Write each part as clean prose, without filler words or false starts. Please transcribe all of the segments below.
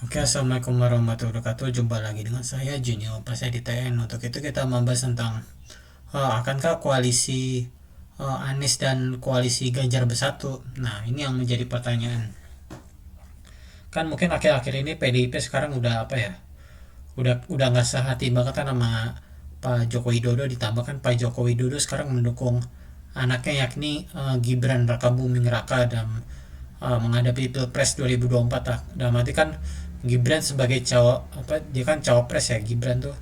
Oke, assalamualaikum warahmatullahi wabarakatuh. Jumpa lagi dengan saya Junior Pasai di TN. Untuk itu kita membahas tentang akankah koalisi Anies dan koalisi Ganjar bersatu. Nah, ini yang menjadi pertanyaan. Kan mungkin akhir-akhir ini PDIP sekarang udah apa ya? Udah nggak sehati banget kan sama Pak Joko Widodo, ditambah kan Pak Joko Widodo sekarang mendukung anaknya yakni Gibran Rakabuming Raka dalam menghadapi Pilpres 2024 lah. Dalam arti kan Gibran sebagai dia kan cawapres ya Gibran tuh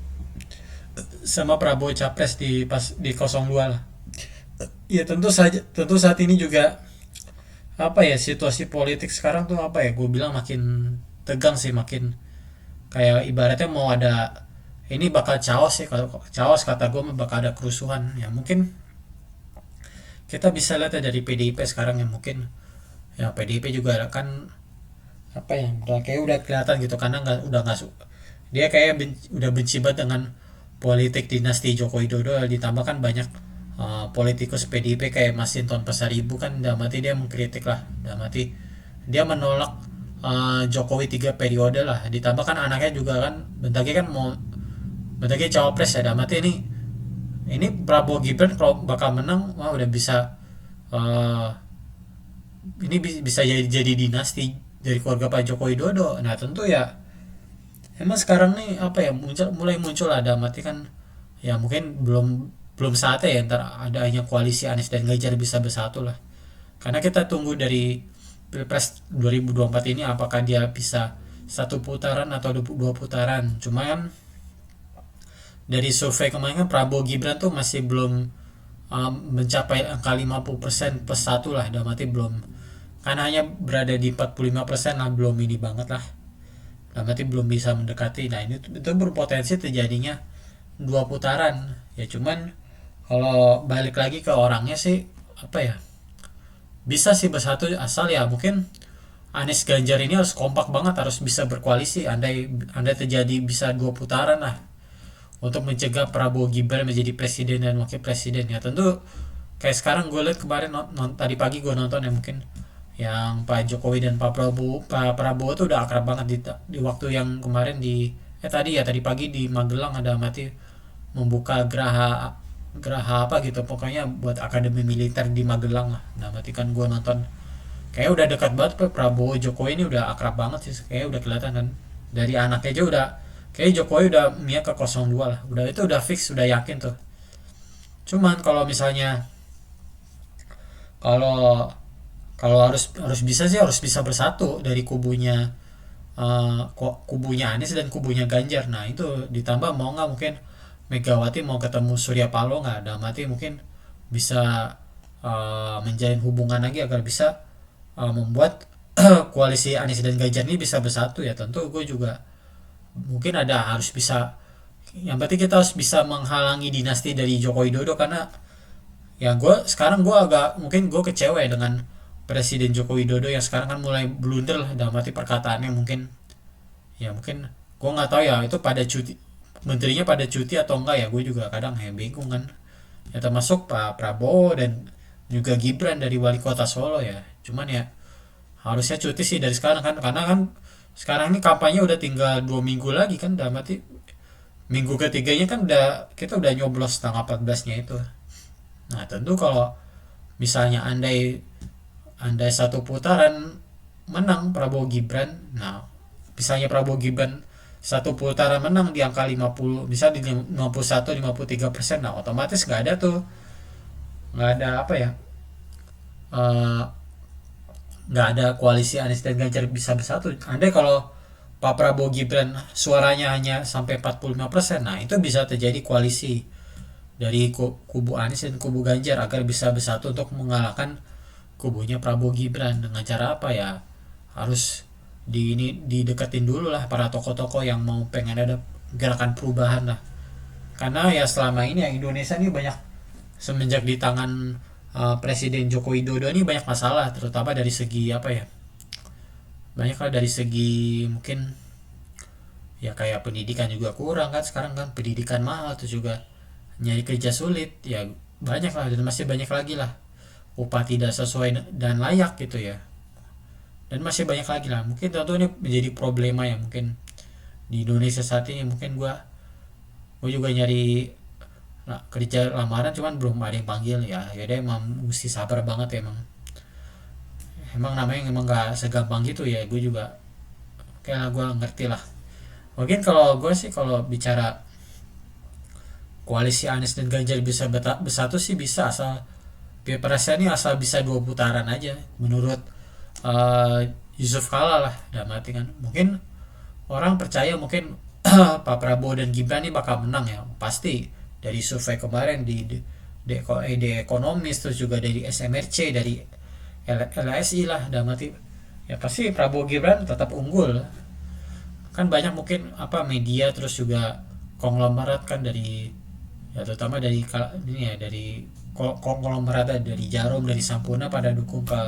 sama Prabowo capres di pas di 02 lah. Ya tentu saat ini juga apa ya situasi politik sekarang tuh apa ya gue bilang makin tegang sih, makin kayak ibaratnya mau ada ini bakal chaos sih, kalau chaos kata gue bakal ada kerusuhan ya. Mungkin kita bisa lihat ya dari PDIP sekarang ya, mungkin ya PDIP juga kan apa ya udah kelihatan gitu karena nggak dia kayak udah benci banget dengan politik dinasti Joko Widodo, ditambahkan banyak politikus PDIP kayak Masinton Pasaribu kan dalam arti dia mengkritik lah, dalam arti dia menolak Jokowi 3 periode lah, ditambahkan anaknya juga kan bentar lagi kan mau bentar lagi cawapres ya, dalam arti ini Prabowo Gibran kalau bakal menang wah udah bisa uh, ini bisa jadi dinasti dari keluarga Pak Joko Widodo. Nah tentu ya emang sekarang nih apa ya mulai muncul ada mati kan ya, mungkin belum belum saatnya ya ntar adanya koalisi Anies dan Ganjar bisa bersatu lah, karena kita tunggu dari Pilpres 2024 ini apakah dia bisa satu putaran atau dua putaran. Cuman dari survei kemarin kan Prabowo Gibran tuh masih belum mencapai angka 50% plus satu lah, dalam arti belum, kan hanya berada di 45% lah, belum ini banget lah, dalam arti belum bisa mendekati. Nah ini itu berpotensi terjadinya dua putaran ya. Cuman kalau balik lagi ke orangnya sih apa ya, bisa sih bersatu asal ya mungkin Anies Ganjar ini harus kompak banget, harus bisa berkoalisi andai terjadi bisa dua putaran lah, untuk mencegah Prabowo Gibran menjadi presiden dan wakil presiden ya. Tentu kayak sekarang gue lihat kemarin tadi pagi gue nonton ya, mungkin yang Pak Jokowi dan Pak Prabowo tuh udah akrab banget di waktu yang kemarin tadi pagi di Magelang ada mati membuka geraha geraha apa gitu pokoknya buat akademi militer di Magelang lah. Nah berarti kan gue nonton kayak udah dekat banget Pak Prabowo Jokowi ini udah akrab banget sih, kayak udah kelihatan kan dari anaknya aja udah kayak Jokowi udah mia ke 02 lah, udah itu udah fix udah yakin tuh. Cuman kalau misalnya kalau kalau harus bisa sih, harus bisa bersatu dari kubunya Anies dan kubunya Ganjar. Nah itu ditambah mau nggak mungkin Megawati mau ketemu Surya Paloh nggak, ada mati mungkin bisa menjalin hubungan lagi agar bisa membuat koalisi Anies dan Ganjar ini bisa bersatu ya. Tentu gue juga mungkin harus bisa, yang berarti kita harus bisa menghalangi dinasti dari Joko Widodo, karena ya gue agak mungkin gue kecewa ya dengan Presiden Joko Widodo yang sekarang kan mulai blunder lah dalam arti perkataannya. Mungkin ya mungkin gue nggak tahu ya itu pada cuti menterinya pada cuti atau enggak ya, gue juga kadang ya bingung kan ya, termasuk Pak Prabowo dan juga Gibran dari wali kota Solo ya. Cuman ya harusnya cuti sih dari sekarang kan, karena kan sekarang ini kampanye udah tinggal 2 minggu lagi kan, dalam arti minggu ketiganya kan kita udah nyoblos tanggal 14-nya itu. Nah tentu kalau misalnya andai andai satu putaran menang Prabowo Gibran, nah misalnya Prabowo Gibran satu putaran menang di angka 50, bisa di 51-53%, nah otomatis nggak ada apa ya, eh, nggak ada koalisi Anies dan Ganjar bisa bersatu. Andai kalau Pak Prabowo Gibran suaranya hanya sampai 45%, nah itu bisa terjadi koalisi dari kubu Anies dan kubu Ganjar agar bisa bersatu untuk mengalahkan kubunya Prabowo Gibran. Dengan cara apa ya, harus dideketin dulu lah para tokoh-tokoh yang mau pengen ada gerakan perubahan lah, karena ya selama ini ya Indonesia ini banyak semenjak di tangan Presiden Joko Widodo ini banyak masalah, terutama dari segi apa ya, banyak lah dari segi mungkin ya kayak pendidikan juga kurang kan sekarang kan, pendidikan mahal, terus juga nyari kerja sulit ya, banyak lah dan masih banyak lagi lah upah tidak sesuai dan layak gitu ya. dan masih banyak lagi lah. Mungkin tentu ini menjadi problema ya mungkin di Indonesia saat ini. Mungkin gue juga nyari kerja lamaran cuman belum ada yang panggil. Ya deh, emang mesti sabar banget ya, emang namanya emang gak segampang gitu ya. Gue juga kayak gue ngerti lah. Mungkin kalau gue sih, kalau bicara koalisi Anies dan Ganjar bisa bersatu sih bisa, asal pilpresnya ini asal bisa 2 putaran aja menurut uh, Yusuf Kala lah. Dalam arti kan mungkin orang percaya mungkin Pak Prabowo dan Gibran ini bakal menang ya, pasti dari survei kemarin di ekonomis, terus juga dari SMRC, dari LSI lah. Dalam arti ya pasti Prabowo Gibran tetap unggul. Kan banyak mungkin media, terus juga konglomerat kan, dari ya terutama dari ini ya, dari konglomerat dari Jarum, dari Sampurna pada dukung ke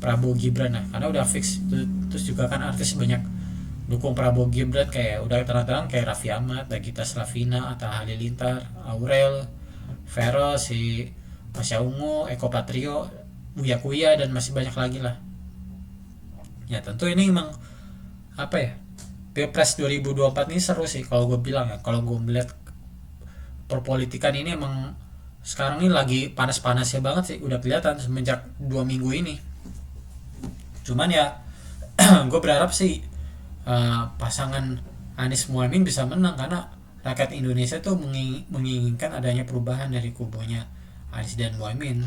Prabowo Gibran. Nah karena udah fix. Terus juga kan artis banyak dukung Prabowo Gibran, kayak udah terang-terang kayak Raffi Ahmad, Nagita Slavina, Atta Halilintar, Aurel, Vero, si Pasha Ungu, Eko Patrio, Uya Kuya, dan masih banyak lagi lah. Ya tentu ini emang ya, Pilpres 2024 ini seru sih kalau gue bilang ya. Kalau gue melihat perpolitikan ini emang sekarang ini lagi panas-panasnya banget sih, udah kelihatan semenjak 2 minggu ini. Cuman ya gue berharap sih pasangan Anies Muhaimin bisa menang, karena rakyat Indonesia tuh menginginkan adanya perubahan dari kubunya Anies dan Muhaimin.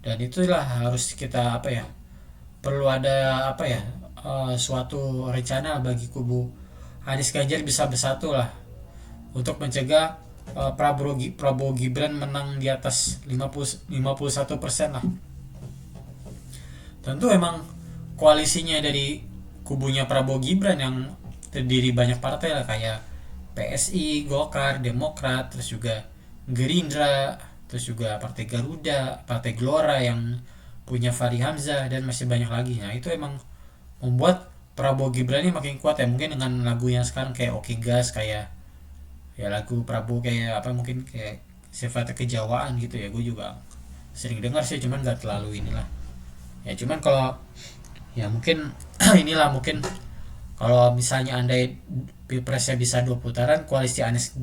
Dan itulah harus kita perlu ada suatu rencana bagi kubu Anies Ganjar bisa bersatu lah, untuk mencegah Prabowo Gibran menang di atas 51% lah. Tentu emang koalisinya dari kubunya Prabowo Gibran yang terdiri banyak partai lah, kayak PSI, Golkar, Demokrat, terus juga Gerindra, terus juga Partai Garuda, Partai Gelora yang punya Fahri Hamzah, dan masih banyak lagi. Nah itu emang membuat Prabowo Gibran ini makin kuat ya, mungkin dengan lagu yang sekarang kayak Oke Gas, kayak ya lagu Prabowo kayak mungkin kayak sifatnya kejawaan gitu ya. Gue juga sering dengar sih, cuman gak terlalu inilah ya. Cuman kalau ya mungkin inilah, mungkin kalau misalnya andai pilpresnya bisa 2 putaran, koalisi Anies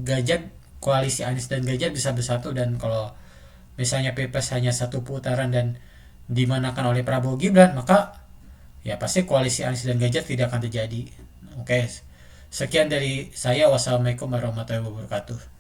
dan Ganjar bisa bersatu. Dan kalau misalnya pilpres hanya 1 putaran dan dimenangkan oleh Prabowo Gibran, maka ya pasti koalisi Anies dan Ganjar tidak akan terjadi. Oke, sekian dari saya. Wassalamualaikum warahmatullahi wabarakatuh.